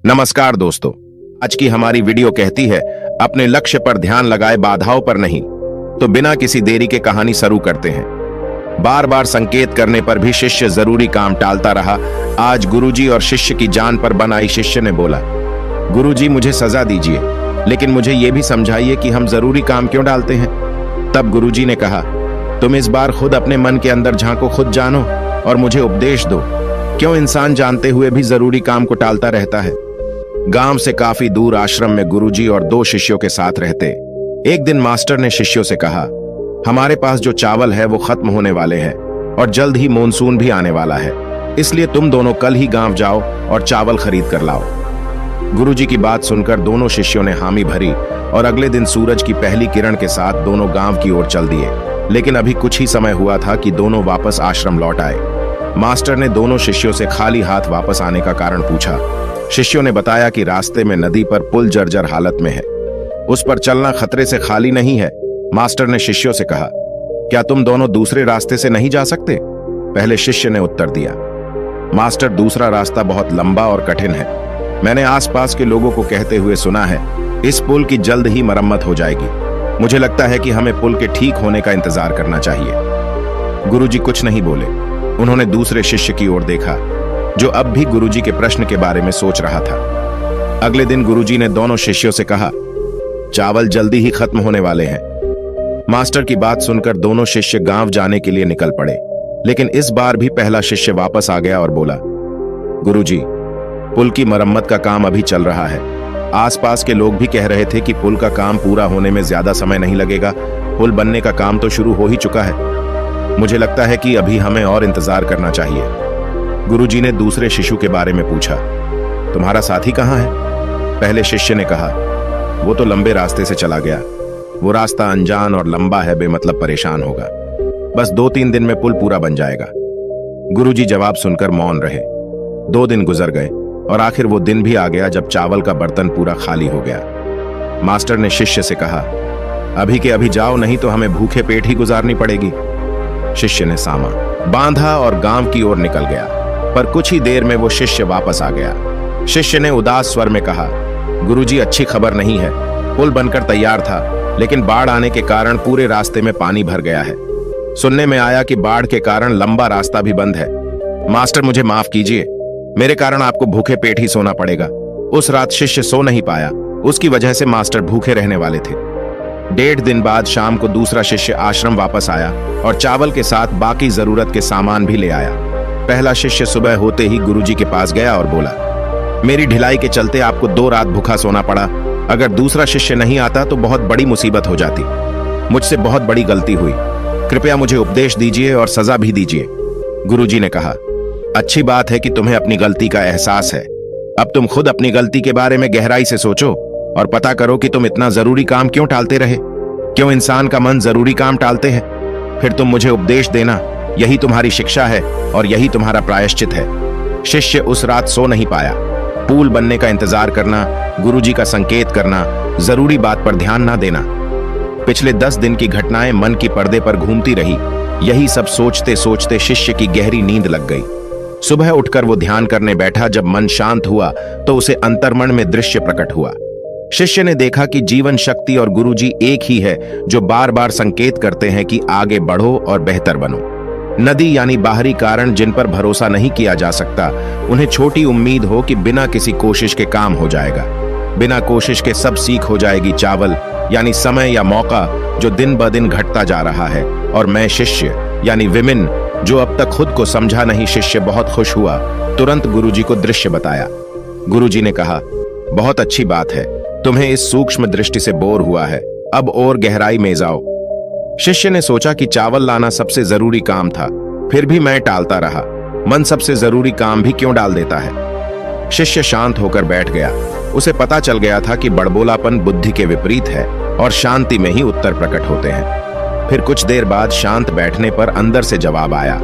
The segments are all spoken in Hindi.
नमस्कार दोस्तों। आज की हमारी वीडियो कहती है अपने लक्ष्य पर ध्यान लगाए, बाधाओं पर नहीं। तो बिना किसी देरी के कहानी शुरू करते हैं। बार बार संकेत करने पर भी शिष्य जरूरी काम टालता रहा। आज गुरुजी और शिष्य की जान पर बन आई। शिष्य ने बोला, गुरुजी मुझे सजा दीजिए, लेकिन मुझे ये भी समझाइए कि हम जरूरी काम क्यों डालते हैं। तब गुरुजी ने कहा, तुम इस बार खुद अपने मन के अंदर झांको, खुद जानो और मुझे उपदेश दो, क्यों इंसान जानते हुए भी जरूरी काम को टालता रहता है। गांव से काफी दूर आश्रम में गुरुजी और 2 शिष्यों के साथ रहते। एक दिन मास्टर ने शिष्यों से कहा, हमारे पास जो चावल है वो खत्म होने वाले हैं और जल्द ही मॉनसून भी आने वाला है, इसलिए तुम दोनों कल ही गांव जाओ और चावल खरीद कर लाओ। गुरुजी की बात सुनकर दोनों शिष्यों ने हामी भरी और अगले दिन सूरज की पहली किरण के साथ दोनों गांव की ओर चल दिए। लेकिन अभी कुछ ही समय हुआ था कि दोनों वापस आश्रम लौट आए। मास्टर ने दोनों शिष्यों से खाली हाथ वापस आने का कारण पूछा। शिष्यों ने बताया कि रास्ते में नदी पर पुल जर्जर हालत में है, उस पर चलना खतरे से खाली नहीं है। मास्टर ने शिष्यों से कहा, क्या तुम दोनों दूसरे रास्ते से नहीं जा सकते? पहले शिष्य ने उत्तर दिया, मास्टर दूसरा रास्ता बहुत लंबा और कठिन है। मैंने आसपास के लोगों को कहते हुए सुना है इस पुल की जल्द ही मरम्मत हो जाएगी। मुझे लगता है कि हमें पुल के ठीक होने का इंतजार करना चाहिए। गुरुजी कुछ नहीं बोले। उन्होंने दूसरे शिष्य की ओर देखा जो अब भी गुरुजी के प्रश्न के बारे में सोच रहा था। अगले दिन गुरुजी ने दोनों शिष्यों से कहा, चावल जल्दी ही खत्म होने वाले हैं। मास्टर की बात सुनकर दोनों शिष्य गांव जाने के लिए निकल पड़े। लेकिन इस बार भी पहला शिष्य वापस आ गया और बोला, गुरुजी, पुल की मरम्मत का काम अभी चल रहा है। आसपास के लोग भी कह रहे थे कि पुल का काम पूरा होने में ज्यादा समय नहीं लगेगा। पुल बनने का काम तो शुरू हो ही चुका है। मुझे लगता है कि अभी हमें और इंतजार करना चाहिए। गुरुजी ने दूसरे शिशु के बारे में पूछा, तुम्हारा साथी कहाँ है? पहले शिष्य ने कहा, वो तो लंबे रास्ते से चला गया। वो रास्ता अनजान और लंबा है, बेमतलब परेशान होगा। बस 2-3 दिन में पुल पूरा बन जाएगा। गुरुजी जवाब सुनकर मौन रहे। 2 दिन गुजर गए और आखिर वो दिन भी आ गया जब चावल का बर्तन पूरा खाली हो गया। मास्टर ने शिष्य से कहा, अभी के अभी जाओ, नहीं तो हमें भूखे पेट ही गुजारनी पड़ेगी। शिष्य ने सामा बांधा और गांव की ओर निकल गया। पर कुछ ही देर में वो शिष्य वापस आ गया। शिष्य ने उदास स्वर में कहा, गुरुजी, अच्छी खबर नहीं है। पुल बनकर तैयार था, लेकिन बाढ़ आने के कारण पूरे रास्ते में पानी भर गया है। सुनने में आया कि बाढ़ के कारण लंबा रास्ता भी बंद है। मास्टर, मुझे माफ कीजिए, मेरे कारण आपको भूखे पेट ही सोना पड़ेगा। उस रात शिष्य सो नहीं पाया, उसकी वजह से मास्टर भूखे रहने वाले थे। 1.5 दिन बाद शाम को दूसरा शिष्य आश्रम वापस आया और चावल के साथ बाकी जरूरत के सामान भी ले आया। पहला शिष्य सुबह होते ही गुरुजी के पास गया और बोला, मेरी ढिलाई के चलते आपको 2 रात भूखा सोना पड़ा। अगर दूसरा शिष्य नहीं आता तो बहुत बड़ी मुसीबत हो जाती। मुझसे बहुत बड़ी गलती हुई, कृपया मुझे उपदेश दीजिए और सजा भी दीजिए। गुरुजी ने कहा, अच्छी बात है कि तुम्हें अपनी गलती का एहसास है। अब तुम खुद अपनी गलती के बारे में गहराई से सोचो और पता करो कि तुम इतना जरूरी काम क्यों टालते रहे। क्यों इंसान का मन जरूरी काम टालते हैं? फिर तुम मुझे उपदेश देना। यही तुम्हारी शिक्षा है और यही तुम्हारा प्रायश्चित है। शिष्य उस रात सो नहीं पाया। पुल बनने का इंतजार करना, गुरुजी का संकेत करना, जरूरी बात पर ध्यान ना देना, पिछले 10 दिन की घटनाएं मन की पर्दे पर घूमती रही। यही सब सोचते सोचते शिष्य की गहरी नींद लग गई। सुबह उठकर वो ध्यान करने बैठा। जब मन शांत हुआ तो उसे अंतर्मन में दृश्य प्रकट हुआ। शिष्य ने देखा कि जीवन शक्ति और गुरुजी एक ही है, जो बार बार संकेत करते हैं कि आगे बढ़ो और बेहतर बनो। नदी यानी बाहरी कारण जिन पर भरोसा नहीं किया जा सकता, उन्हें छोटी उम्मीद हो कि बिना किसी कोशिश के काम हो जाएगा। बिना कोशिश के सब सीख हो जाएगी। चावल यानी समय या मौका जो दिन ब दिन घटता जा रहा है। और मैं शिष्य यानी विमिन, जो अब तक खुद को समझा नहीं। शिष्य बहुत खुश हुआ, तुरंत गुरुजी को दृश्य बताया। गुरुजी ने कहा, बहुत अच्छी बात है, तुम्हें इस सूक्ष्म दृष्टि से बोर हुआ है, अब और गहराई में जाओ। शिष्य ने सोचा कि चावल लाना सबसे जरूरी काम था, फिर भी मैं टालता रहा। मन सबसे जरूरी काम भी क्यों डाल देता है? शिष्य शांत होकर बैठ गया। उसे पता चल गया था कि बड़बोलापन बुद्धि के विपरीत है और शांति में ही उत्तर प्रकट होते हैं। फिर कुछ देर बाद शांत बैठने पर अंदर से जवाब आया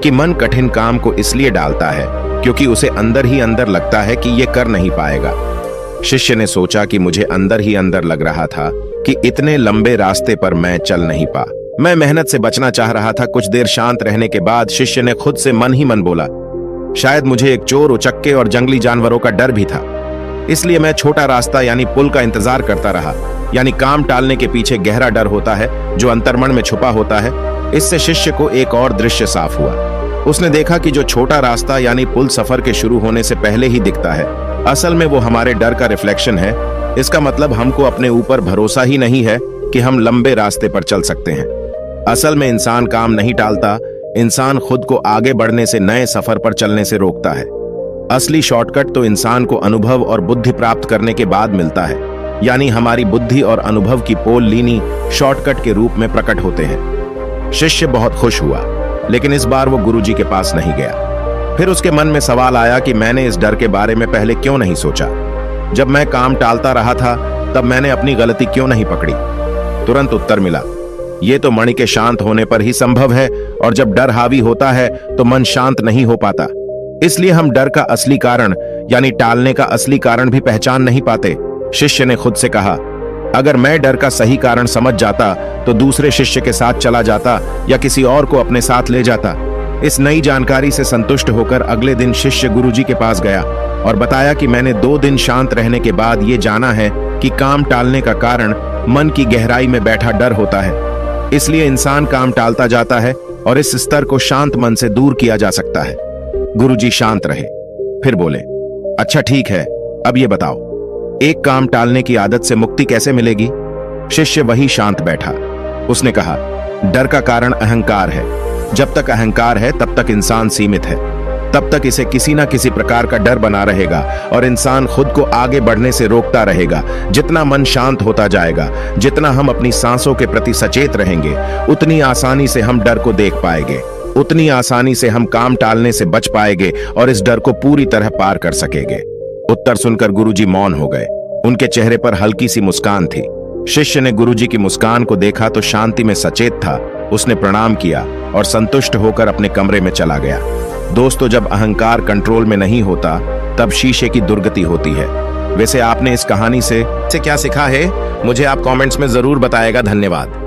कि मन कठिन काम को इसलिए डालता है क्योंकि उसे अंदर ही अंदर लगता है कि ये कर नहीं पाएगा। शिष्य ने सोचा कि मुझे अंदर ही अंदर लग रहा था कि इतने लंबे रास्ते पर मैं चल नहीं पा। मैं मेहनत से बचना चाह रहा था। कुछ देर शांत रहने के बाद शिष्य ने खुद से मन ही मन बोला, शायद मुझे एक चोर, उचक्के और जंगली जानवरों का डर भी था। इसलिए मैं छोटा रास्ता यानी पुल का इंतजार करता रहा। यानी काम टालने के पीछे गहरा डर होता है जो अंतर्मन में छुपा होता है। इससे शिष्य को एक और दृश्य साफ हुआ। उसने देखा कि जो छोटा रास्ता यानी पुल सफर के शुरू होने से पहले ही दिखता है, असल में वो हमारे डर का रिफ्लेक्शन है। इसका मतलब हमको अपने ऊपर भरोसा ही नहीं है कि हम लंबे रास्ते पर चल सकते हैं। असल में इंसान काम नहीं टालता, इंसान खुद को आगे बढ़ने से, नए सफर पर चलने से रोकता है। असली शॉर्टकट तो इंसान को अनुभव और बुद्धि प्राप्त करने के बाद मिलता है। यानी हमारी बुद्धि और अनुभव की पोल लीनी शॉर्टकट के रूप में प्रकट होते हैं। शिष्य बहुत खुश हुआ, लेकिन इस बार वो गुरुजी के पास नहीं गया। फिर उसके मन में सवाल आया कि मैंने इस डर के बारे में पहले क्यों नहीं सोचा। जब मैं काम टालता रहा था तब मैंने अपनी गलती क्यों नहीं पकड़ी। तुरंत उत्तर मिला, ये तो मणि के शांत होने पर ही संभव है, और जब डर हावी होता है तो मन शांत नहीं हो पाता। इसलिए हम डर का असली कारण यानी टालने का असली कारण भी पहचान नहीं पाते। शिष्य ने खुद से कहा, अगर मैं डर का सही कारण समझ जाता तो दूसरे शिष्य के साथ चला जाता या किसी और को अपने साथ ले जाता। इस नई जानकारी से संतुष्ट होकर अगले दिन शिष्य गुरुजी के पास गया और बताया कि मैंने 2 दिन शांत रहने के बाद ये जाना है कि काम टालने का कारण मन की गहराई में बैठा डर होता है। इसलिए इंसान काम टालता जाता है और इस स्तर को शांत मन से दूर किया जा सकता है। गुरुजी शांत रहे, फिर बोले, अच्छा ठीक है, अब ये बताओ, एक काम टालने की आदत से मुक्ति कैसे मिलेगी। शिष्य वही शांत बैठा। उसने कहा, डर का कारण अहंकार है। जब तक अहंकार है तब तक इंसान सीमित है, तब तक इसे किसी ना किसी प्रकार का डर बना रहेगा और इंसान खुद को आगे बढ़ने से रोकता रहेगा। जितना मन शांत होता जाएगा, जितना हम अपनी सांसों के प्रति सचेत रहेंगे, उतनी आसानी से हम डर को देख पाएंगे, उतनी आसानी से हम काम टालने से बच पाएंगे और इस डर को पूरी तरह पार कर सकेंगे। उत्तर सुनकर गुरुजी मौन हो गए। उनके चेहरे पर हल्की सी मुस्कान थी। शिष्य ने गुरुजी की मुस्कान को देखा तो शांति में सचेत था। उसने प्रणाम किया और संतुष्ट होकर अपने कमरे में चला गया। दोस्तों, जब अहंकार कंट्रोल में नहीं होता तब शीशे की दुर्गति होती है। वैसे आपने इस कहानी से क्या सीखा है, मुझे आप कमेंट्स में जरूर बताएगा। धन्यवाद।